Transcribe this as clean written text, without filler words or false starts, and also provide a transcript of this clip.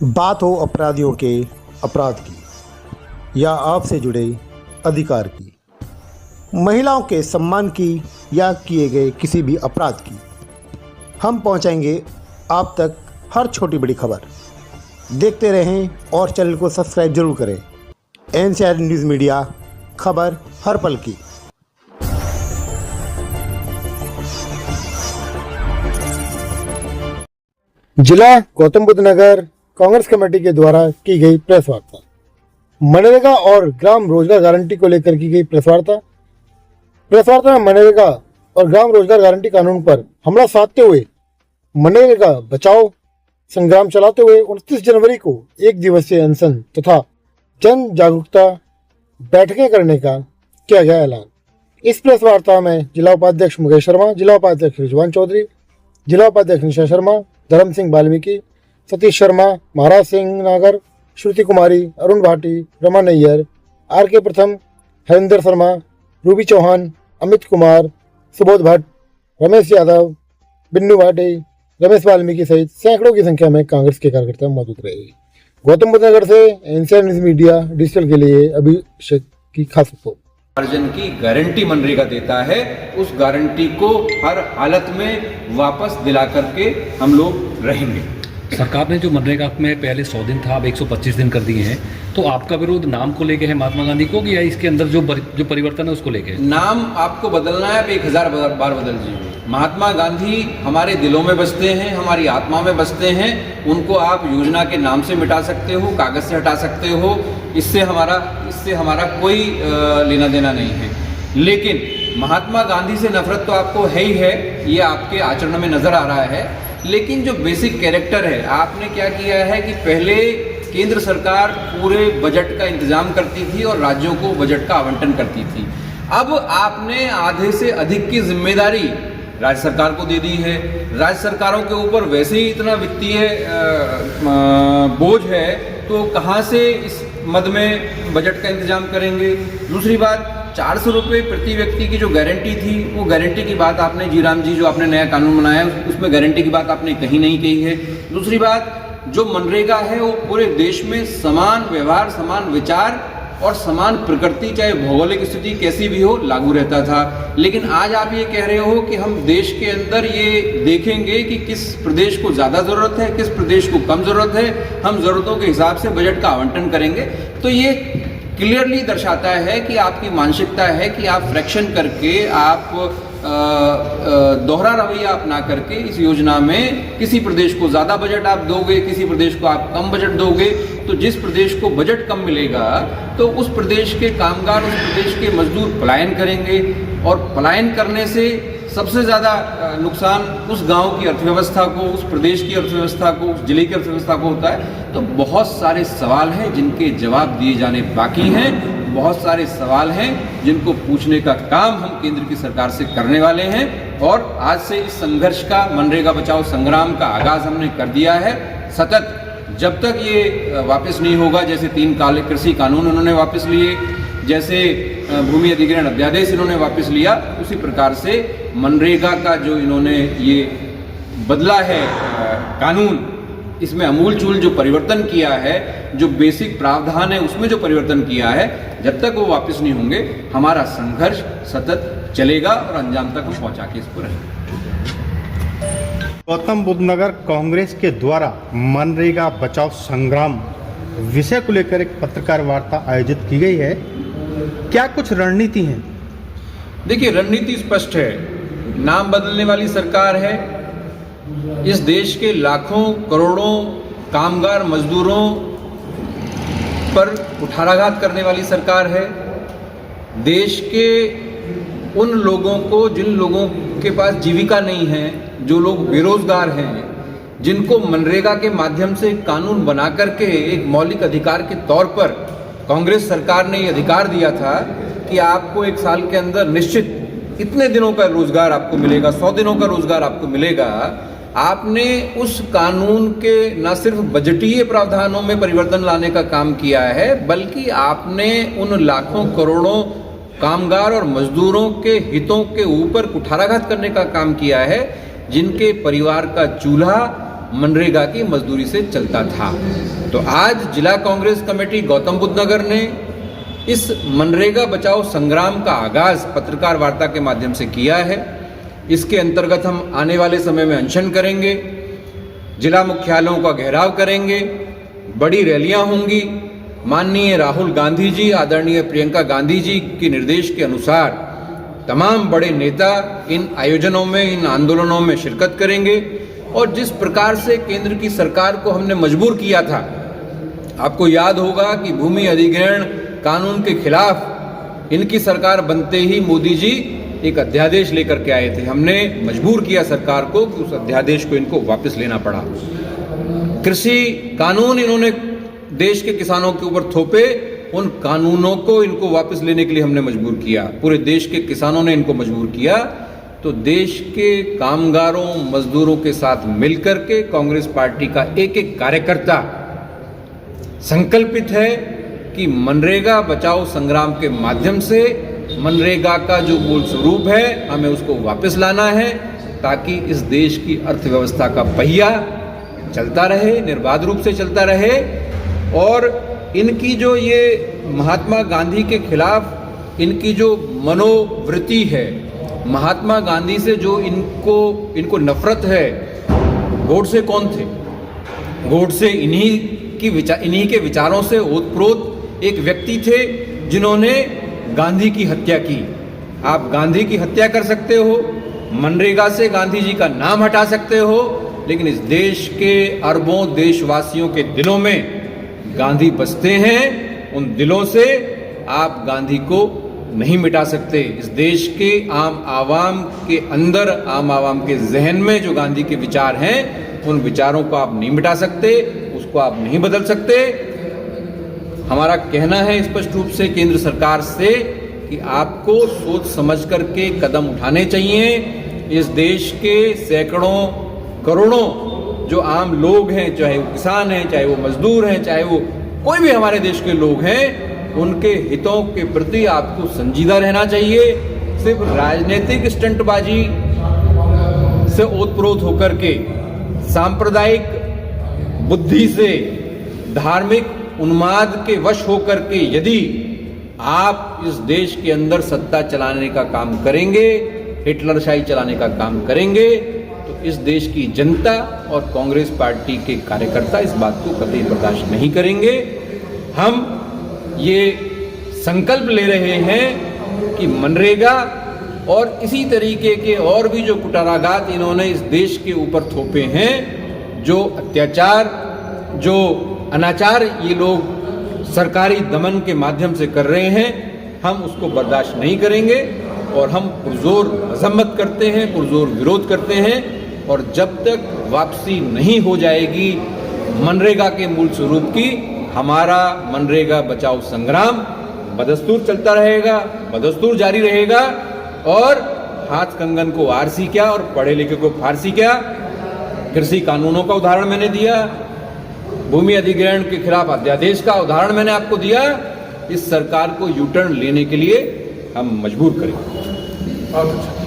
बात हो अपराधियों के अपराध की या आपसे जुड़े अधिकार की, महिलाओं के सम्मान की या किए गए किसी भी अपराध की, हम पहुंचाएंगे आप तक हर छोटी बड़ी खबर। देखते रहें और चैनल को सब्सक्राइब जरूर करें। NCR न्यूज़ मीडिया, खबर हर पल की। जिला गौतम बुद्ध नगर कांग्रेस कमेटी के द्वारा की गई प्रेस वार्ता। मनरेगा और ग्राम रोजगार गारंटी को लेकर की गई प्रेस वार्ता में मनरेगा और ग्राम रोजगार गारंटी कानून पर हमला साधते हुए मनरेगा बचाओ संग्राम चलाते हुए 29 जनवरी को एक दिवसीय अनशन तथा जन जागरूकता बैठकें करने का किया गया ऐलान। इस प्रेस वार्ता में जिला उपाध्यक्ष मुकेश शर्मा, जिला उपाध्यक्ष रिजवान चौधरी, जिला उपाध्यक्ष निशा शर्मा, धर्म सिंह वाल्मीकि, सतीश शर्मा, महाराज सिंह नागर, श्रुति कुमारी, अरुण भाटी, रमा नैयर, RK प्रथम, हरिंदर शर्मा, रूबी चौहान, अमित कुमार, सुबोध भट्ट, रमेश यादव, बिन्नू भाटी, रमेश वाल्मीकि सहित सैकड़ों की संख्या में कांग्रेस के कार्यकर्ता मौजूद रहे। गौतम बुद्ध नगर से NCR न्यूज़ मीडिया डिजिटल के लिए अभिषेक की खास रिपोर्ट। अर्जन की गारंटी मनरेगा देता है, उस गारंटी को हर हालत में वापस दिला करके हम लोग रहेंगे। सरकार ने जो मनरेगा में पहले 100 दिन था, अब 125 दिन कर दिए हैं, तो आपका विरोध नाम को लेके है महात्मा गांधी को कि या इसके अंदर जो परिवर्तन है उसको लेके? नाम आपको बदलना है, आप 1000 बार बदल दीजिए। महात्मा गांधी हमारे दिलों में बसते हैं, हमारी आत्मा में बसते हैं। उनको आप योजना के नाम से मिटा सकते हो, कागज से हटा सकते हो, इससे हमारा कोई लेना देना नहीं है। लेकिन महात्मा गांधी से नफरत तो आपको है ही है, ये आपके आचरण में नजर आ रहा है। लेकिन जो बेसिक कैरेक्टर है, आपने क्या किया है कि पहले केंद्र सरकार पूरे बजट का इंतजाम करती थी और राज्यों को बजट का आवंटन करती थी। अब आपने आधे से अधिक की जिम्मेदारी राज्य सरकार को दे दी है। राज्य सरकारों के ऊपर वैसे ही इतना वित्तीय बोझ है, तो कहाँ से इस मद में बजट का इंतजाम करेंगे। दूसरी बात, 400 रुपये प्रति व्यक्ति की जो गारंटी थी, वो गारंटी की बात आपने जीराम जी जो आपने नया कानून बनाया उसमें गारंटी की बात आपने कहीं नहीं कही है। दूसरी बात, जो मनरेगा है वो पूरे देश में समान व्यवहार, समान विचार और समान प्रकृति, चाहे भौगोलिक स्थिति कैसी भी हो, लागू रहता था। लेकिन आज आप ये कह रहे हो कि हम देश के अंदर ये देखेंगे कि किस प्रदेश को ज़्यादा ज़रूरत है, किस प्रदेश को कम ज़रूरत है, हम ज़रूरतों के हिसाब से बजट का आवंटन करेंगे। तो ये क्लियरली दर्शाता है कि आपकी मानसिकता है कि आप फ्रैक्शन करके, आप दोहरा रवैया अपना करके इस योजना में किसी प्रदेश को ज़्यादा बजट आप दोगे, किसी प्रदेश को आप कम बजट दोगे। तो जिस प्रदेश को बजट कम मिलेगा तो उस प्रदेश के कामगार, उस प्रदेश के मजदूर पलायन करेंगे, और पलायन करने से सबसे ज़्यादा नुकसान उस गांव की अर्थव्यवस्था को, उस प्रदेश की अर्थव्यवस्था को, उस जिले की अर्थव्यवस्था को होता है। तो बहुत सारे सवाल हैं जिनके जवाब दिए जाने बाकी हैं, बहुत सारे सवाल हैं जिनको पूछने का काम हम केंद्र की सरकार से करने वाले हैं। और आज से इस संघर्ष का, मनरेगा बचाओ संग्राम का आगाज हमने कर दिया है। सतत जब तक ये वापस नहीं होगा, जैसे 3 कृषि कानून उन्होंने वापस लिए, जैसे भूमि अधिग्रहण अध्यादेश इन्होंने वापस लिया, उसी प्रकार से मनरेगा का जो इन्होंने ये बदला है कानून, इसमें अमूलचूल जो परिवर्तन किया है, जो बेसिक प्रावधान है उसमें जो परिवर्तन किया है, जब तक वो वापस नहीं होंगे हमारा संघर्ष सतत चलेगा और अंजाम तक हम पहुंचा के इसको रहेंगे। गौतम बुद्ध नगर कांग्रेस के द्वारा मनरेगा बचाओ संग्राम विषय को लेकर एक पत्रकार वार्ता आयोजित की गई है। क्या कुछ रणनीति है? देखिए, रणनीति स्पष्ट है। नाम बदलने वाली सरकार है, इस देश के लाखों करोड़ों कामगार मजदूरों पर कुठाराघात करने वाली सरकार है। देश के उन लोगों को, जिन लोगों के पास जीविका नहीं है, जो लोग बेरोजगार हैं, जिनको मनरेगा के माध्यम से कानून बना करके एक मौलिक अधिकार के तौर पर कांग्रेस सरकार ने ये अधिकार दिया था कि आपको 1 साल के अंदर निश्चित इतने दिनों का रोजगार आपको मिलेगा, 100 दिनों का रोजगार आपको मिलेगा। आपने उस कानून के न सिर्फ बजटीय प्रावधानों में परिवर्तन लाने का काम किया है, बल्कि आपने उन लाखों करोड़ों कामगार और मजदूरों के हितों के ऊपर कुठाराघात करने का काम किया है, जिनके परिवार का चूल्हा मनरेगा की मजदूरी से चलता था। तो आज जिला कांग्रेस कमेटी गौतम बुद्ध नगर ने इस मनरेगा बचाओ संग्राम का आगाज पत्रकार वार्ता के माध्यम से किया है। इसके अंतर्गत हम आने वाले समय में अनशन करेंगे, जिला मुख्यालयों का घेराव करेंगे, बड़ी रैलियां होंगी। माननीय राहुल गांधी जी, आदरणीय प्रियंका गांधी जी के निर्देश के अनुसार तमाम बड़े नेता इन आयोजनों में, इन आंदोलनों में शिरकत करेंगे। और जिस प्रकार से केंद्र की सरकार को हमने मजबूर किया था, आपको याद होगा कि भूमि अधिग्रहण कानून के खिलाफ इनकी सरकार बनते ही मोदी जी एक अध्यादेश लेकर के आए थे। हमने मजबूर किया सरकार को कि उस अध्यादेश को इनको वापस लेना पड़ा। कृषि कानून इन्होंने देश के किसानों के ऊपर थोपे, उन कानूनों को इनको वापस लेने के लिए हमने मजबूर किया। पूरे देश के किसानों ने इनको मजबूर किया। तो देश के कामगारों, मजदूरों के साथ मिलकर के कांग्रेस पार्टी का एक एक कार्यकर्ता संकल्पित है कि मनरेगा बचाओ संग्राम के माध्यम से मनरेगा का जो मूल स्वरूप है हमें उसको वापस लाना है, ताकि इस देश की अर्थव्यवस्था का पहिया चलता रहे, निर्बाध रूप से चलता रहे। और इनकी जो ये महात्मा गांधी के खिलाफ इनकी जो मनोवृत्ति है, महात्मा गांधी से जो इनको नफरत है, गोडसे कौन थे? गोडसे इन्हीं के विचारों से ओतप्रोत एक व्यक्ति थे जिन्होंने गांधी की हत्या की। आप गांधी की हत्या कर सकते हो, मनरेगा से गांधी जी का नाम हटा सकते हो, लेकिन इस देश के अरबों देशवासियों के दिलों में गांधी बसते हैं। उन दिलों से आप गांधी को नहीं मिटा सकते। इस देश के आम आवाम के अंदर, आम आवाम के जहन में जो गांधी के विचार हैं, उन विचारों को आप नहीं मिटा सकते, उसको आप नहीं बदल सकते। हमारा कहना है स्पष्ट रूप से केंद्र सरकार से कि आपको सोच समझ करके कदम उठाने चाहिए। इस देश के सैकड़ों करोड़ों जो आम लोग हैं, चाहे वो किसान हैं, चाहे वो मजदूर हैं, चाहे वो कोई भी हमारे देश के लोग हैं, उनके हितों के प्रति आपको संजीदा रहना चाहिए। सिर्फ राजनीतिक स्टंटबाजी से ओतप्रोत होकर के, सांप्रदायिक बुद्धि से, धार्मिक उन्माद के वश होकर के यदि आप इस देश के अंदर सत्ता चलाने का काम करेंगे, हिटलरशाही चलाने का काम करेंगे, तो इस देश की जनता और कांग्रेस पार्टी के कार्यकर्ता इस बात को कतई बर्दाश्त नहीं करेंगे। हम ये संकल्प ले रहे हैं कि मनरेगा और इसी तरीके के और भी जो कुटाराघात इन्होंने इस देश के ऊपर थोपे हैं, जो अत्याचार, जो अनाचार ये लोग सरकारी दमन के माध्यम से कर रहे हैं, हम उसको बर्दाश्त नहीं करेंगे। और हम पुरजोर मजम्मत करते हैं, पुरजोर विरोध करते हैं। और जब तक वापसी नहीं हो जाएगी मनरेगा के मूल स्वरूप की, हमारा मनरेगा बचाओ संग्राम बदस्तूर चलता रहेगा, बदस्तूर जारी रहेगा। और हाथ कंगन को आरसी क्या और पढ़े लिखे को फारसी क्या। कृषि कानूनों का उदाहरण मैंने दिया, भूमि अधिग्रहण के खिलाफ अध्यादेश का उदाहरण मैंने आपको दिया। इस सरकार को यू टर्न लेने के लिए हम मजबूर करेंगे।